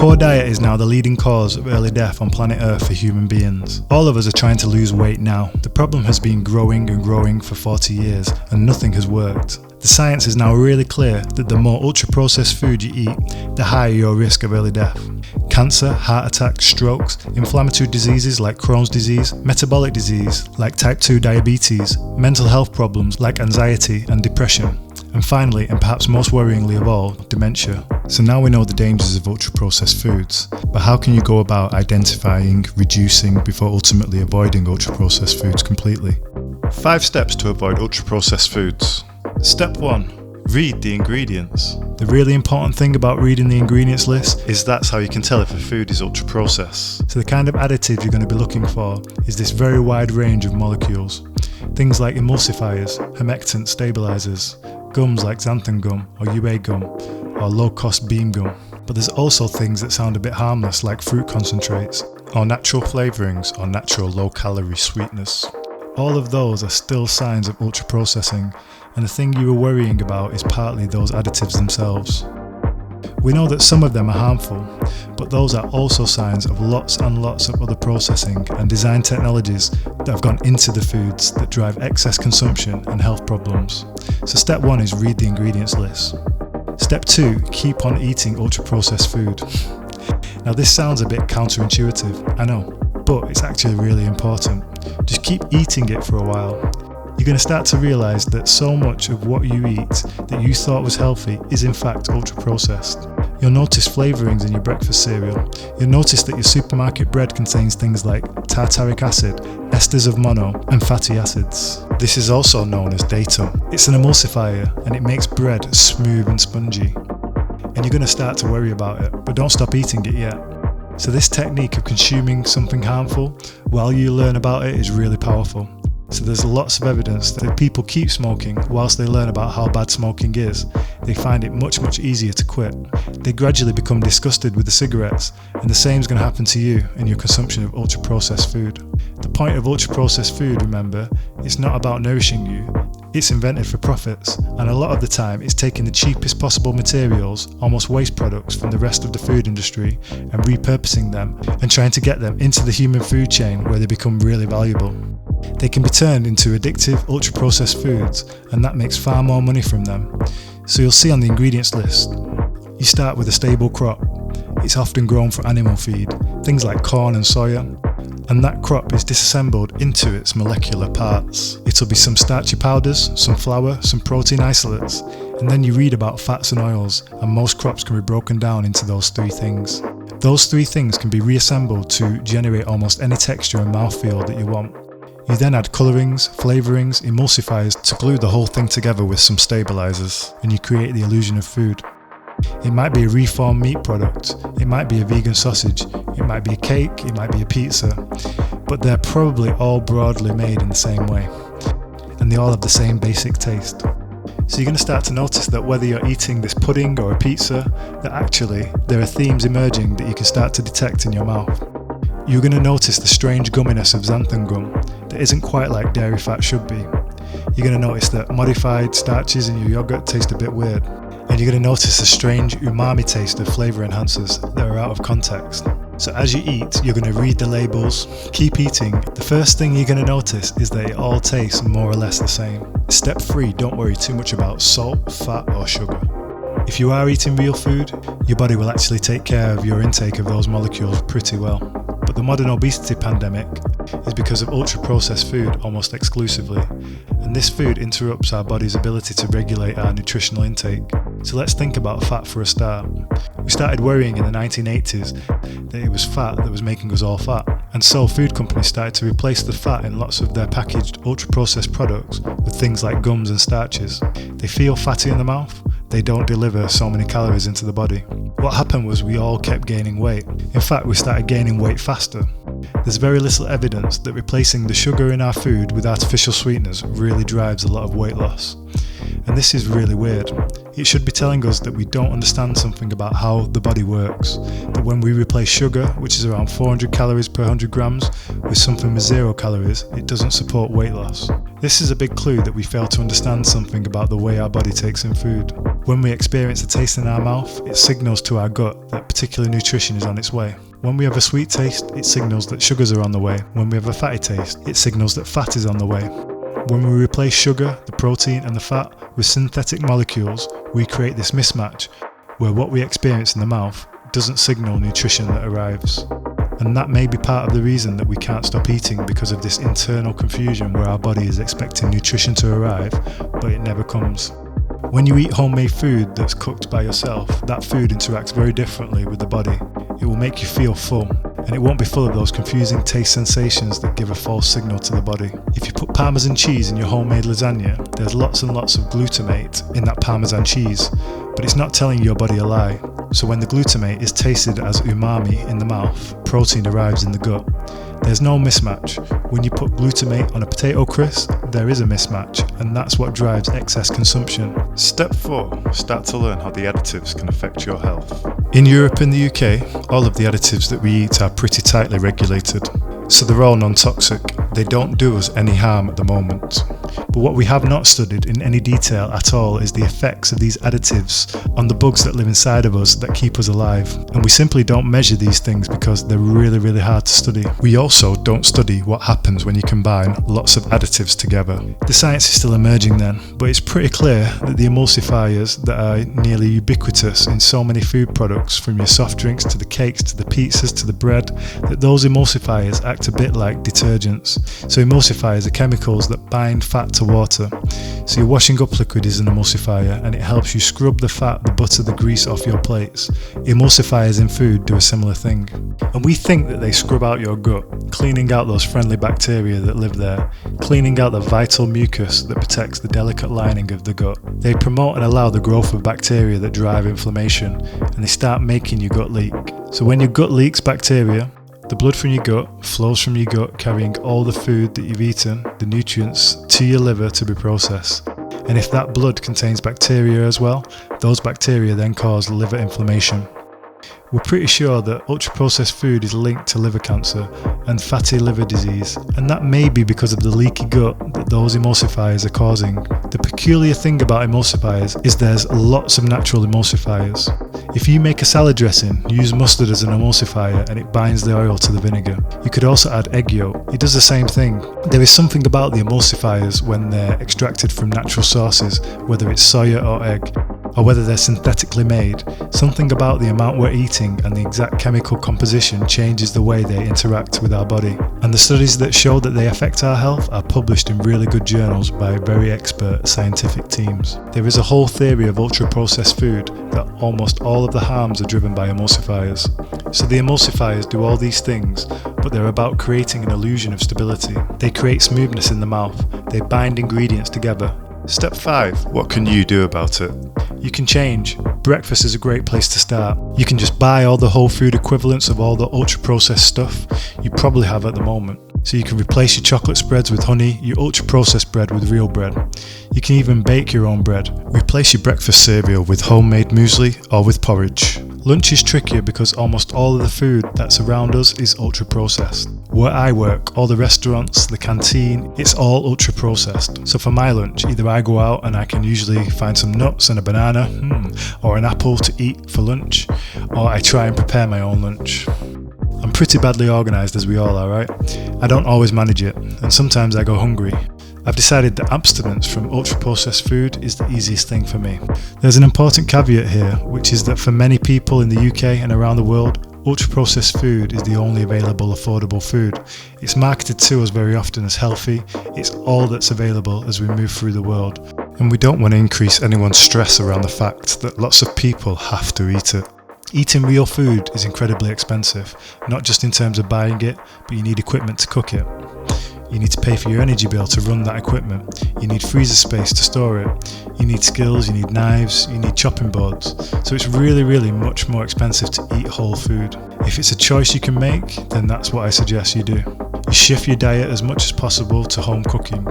Poor diet is now the leading cause of early death on planet Earth for human beings. All of us are trying to lose weight now. The problem has been growing and growing for 40 years and nothing has worked. The science is now really clear that the more ultra-processed food you eat, the higher your risk of early death. Cancer, heart attacks, strokes, inflammatory diseases like Crohn's disease, metabolic disease like type 2 diabetes, mental health problems like anxiety and depression, and finally, and perhaps most worryingly of all, dementia. So now we know the dangers of ultra-processed foods, but how can you go about identifying, reducing, before ultimately avoiding ultra-processed foods completely? 5 steps to avoid ultra-processed foods. Step 1. Read the ingredients. The really important thing about reading the ingredients list is that's how you can tell if a food is ultra-processed. So the kind of additive you're going to be looking for is this very wide range of molecules. Things like emulsifiers, humectant stabilizers, gums like xanthan gum or UA gum, or low-cost bean gum. But there's also things that sound a bit harmless like fruit concentrates, or natural flavourings or natural low-calorie sweetness. All of those are still signs of ultra-processing, and the thing you were worrying about is partly those additives themselves. We know that some of them are harmful, but those are also signs of lots and lots of other processing and design technologies that have gone into the foods that drive excess consumption and health problems. So step 1 is read the ingredients list. Step 2, keep on eating ultra-processed food. Now this sounds a bit counterintuitive, I know, but it's actually really important. Just keep eating it for a while. You're going to start to realise that so much of what you eat that you thought was healthy is in fact ultra-processed. You'll notice flavourings in your breakfast cereal. You'll notice that your supermarket bread contains things like tartaric acid, esters of mono, and fatty acids. This is also known as datum. It's an emulsifier and it makes bread smooth and spongy. And you're going to start to worry about it, but don't stop eating it yet. So this technique of consuming something harmful while you learn about it is really powerful. So there's lots of evidence that if people keep smoking whilst they learn about how bad smoking is, they find it much easier to quit. They gradually become disgusted with the cigarettes, and the same is going to happen to you in your consumption of ultra-processed food. The point of ultra-processed food, remember, is not about nourishing you. It's invented for profits, and a lot of the time it's taking the cheapest possible materials, almost waste products from the rest of the food industry, and repurposing them and trying to get them into the human food chain where they become really valuable. They can be turned into addictive, ultra-processed foods, and that makes far more money from them. So you'll see on the ingredients list, you start with a stable crop. It's often grown for animal feed, things like corn and soya, and that crop is disassembled into its molecular parts. It'll be some starchy powders, some flour, some protein isolates, and then you read about fats and oils, and most crops can be broken down into those 3 things. Those 3 things can be reassembled to generate almost any texture and mouthfeel that you want. You then add colourings, flavourings, emulsifiers to glue the whole thing together with some stabilisers, and you create the illusion of food. It might be a reformed meat product, it might be a vegan sausage, it might be a cake, it might be a pizza, but they're probably all broadly made in the same way, and they all have the same basic taste. So you're going to start to notice that whether you're eating this pudding or a pizza, that actually there are themes emerging that you can start to detect in your mouth. You're going to notice the strange gumminess of xanthan gum that isn't quite like dairy fat should be. You're going to notice that modified starches in your yogurt taste a bit weird. And you're going to notice the strange umami taste of flavour enhancers that are out of context. So as you eat, you're going to read the labels, keep eating. The first thing you're going to notice is that it all tastes more or less the same. Step 3, don't worry too much about salt, fat or sugar. If you are eating real food, your body will actually take care of your intake of those molecules pretty well. But the modern obesity pandemic is because of ultra-processed food almost exclusively, and this food interrupts our body's ability to regulate our nutritional intake. So let's think about fat for a start. We started worrying in the 1980s that it was fat that was making us all fat, and so food companies started to replace the fat in lots of their packaged ultra-processed products with things like gums and starches. They feel fatty in the mouth, they don't deliver so many calories into the body. What happened was we all kept gaining weight. In fact, we started gaining weight faster. There's very little evidence that replacing the sugar in our food with artificial sweeteners really drives a lot of weight loss. And this is really weird. It should be telling us that we don't understand something about how the body works. That when we replace sugar, which is around 400 calories per 100 grams, with something with 0 calories, it doesn't support weight loss. This is a big clue that we fail to understand something about the way our body takes in food. When we experience a taste in our mouth, it signals to our gut that particular nutrition is on its way. When we have a sweet taste, it signals that sugars are on the way. When we have a fatty taste, it signals that fat is on the way. When we replace sugar, the protein and the fat with synthetic molecules, we create this mismatch where what we experience in the mouth doesn't signal nutrition that arrives. And that may be part of the reason that we can't stop eating, because of this internal confusion where our body is expecting nutrition to arrive, but it never comes. When you eat homemade food that's cooked by yourself, that food interacts very differently with the body. It will make you feel full, and it won't be full of those confusing taste sensations that give a false signal to the body. If you put Parmesan cheese in your homemade lasagna, there's lots and lots of glutamate in that Parmesan cheese, but it's not telling your body a lie. So when the glutamate is tasted as umami in the mouth, protein arrives in the gut. There's no mismatch. When you put glutamate on a potato crisp, there is a mismatch, and that's what drives excess consumption. Step 4. Start to learn how the additives can affect your health. In Europe and the UK, all of the additives that we eat are pretty tightly regulated. So they're all non-toxic. They don't do us any harm at the moment. But what we have not studied in any detail at all is the effects of these additives on the bugs that live inside of us that keep us alive. And we simply don't measure these things because they're really hard to study. We also don't study what happens when you combine lots of additives together. The science is still emerging then, but it's pretty clear that the emulsifiers that are nearly ubiquitous in so many food products, from your soft drinks to the cakes to the pizzas to the bread, that those emulsifiers act a bit like detergents. So emulsifiers are chemicals that bind fat to water. So your washing up liquid is an emulsifier, and it helps you scrub the fat, the butter, the grease off your plates. Emulsifiers in food do a similar thing. And we think that they scrub out your gut, cleaning out those friendly bacteria that live there, cleaning out the vital mucus that protects the delicate lining of the gut. They promote and allow the growth of bacteria that drive inflammation, and they start making your gut leak. So when your gut leaks bacteria, the blood from your gut flows from your gut, carrying all the food that you've eaten, the nutrients, to your liver to be processed. And if that blood contains bacteria as well, those bacteria then cause liver inflammation. We're pretty sure that ultra-processed food is linked to liver cancer and fatty liver disease, and that may be because of the leaky gut that those emulsifiers are causing. The peculiar thing about emulsifiers is there's lots of natural emulsifiers. If you make a salad dressing, use mustard as an emulsifier and it binds the oil to the vinegar. You could also add egg yolk. It does the same thing. There is something about the emulsifiers when they're extracted from natural sources, whether it's soya or egg, or whether they're synthetically made. Something about the amount we're eating and the exact chemical composition changes the way they interact with our body. And the studies that show that they affect our health are published in really good journals by very expert scientific teams. There is a whole theory of ultra-processed food that almost all of the harms are driven by emulsifiers. So the emulsifiers do all these things, but they're about creating an illusion of stability. They create smoothness in the mouth. They bind ingredients together. Step 5. What can you do about it? You can change. Breakfast is a great place to start. You can just buy all the whole food equivalents of all the ultra-processed stuff you probably have at the moment. So you can replace your chocolate spreads with honey, your ultra-processed bread with real bread. You can even bake your own bread. Replace your breakfast cereal with homemade muesli or with porridge. Lunch is trickier because almost all of the food that's around us is ultra-processed. Where I work, all the restaurants, the canteen, it's all ultra-processed. So for my lunch, either I go out and I can usually find some nuts and a banana, or an apple to eat for lunch, or I try and prepare my own lunch. I'm pretty badly organised, as we all are, right? I don't always manage it, and sometimes I go hungry. I've decided that abstinence from ultra-processed food is the easiest thing for me. There's an important caveat here, which is that for many people in the UK and around the world, ultra-processed food is the only available affordable food. It's marketed to us very often as healthy. It's all that's available as we move through the world. And we don't want to increase anyone's stress around the fact that lots of people have to eat it. Eating real food is incredibly expensive, not just in terms of buying it, but you need equipment to cook it. You need to pay for your energy bill to run that equipment. You need freezer space to store it. You need skills, you need knives, you need chopping boards. So it's really much more expensive to eat whole food. If it's a choice you can make, then that's what I suggest you do. You shift your diet as much as possible to home cooking.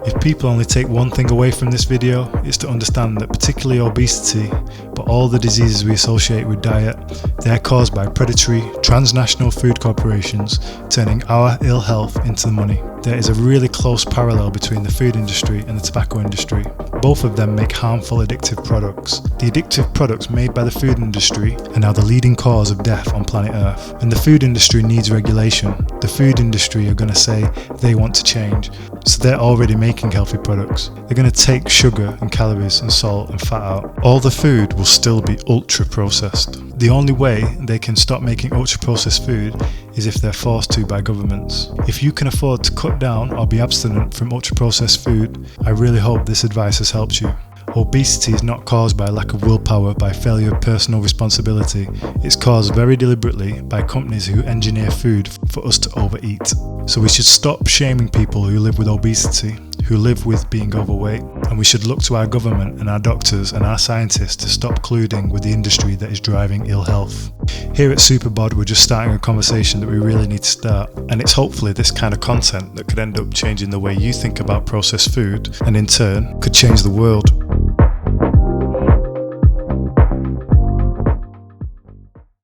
If people only take one thing away from this video, it's to understand that particularly obesity, but all the diseases we associate with diet, they're caused by predatory, transnational food corporations turning our ill health into money. There is a really close parallel between the food industry and the tobacco industry. Both of them make harmful addictive products. The addictive products made by the food industry are now the leading cause of death on planet Earth. And the food industry needs regulation. The food industry are going to say they want to change, so they're already making healthy products. They're going to take sugar and calories and salt and fat out. All the food will still be ultra processed. The only way they can stop making ultra processed food is if they're forced to by governments. If you can afford to cut down or be abstinent from ultra processed food, I really hope this advice has helped you. Obesity is not caused by lack of willpower, by failure of personal responsibility. It's caused very deliberately by companies who engineer food for us to overeat. So we should stop shaming people who live with obesity, who live with being overweight, and we should look to our government and our doctors and our scientists to stop colluding with the industry that is driving ill health. Here at SuperBod, we're just starting a conversation that we really need to start, and it's hopefully this kind of content that could end up changing the way you think about processed food, and in turn could change the world.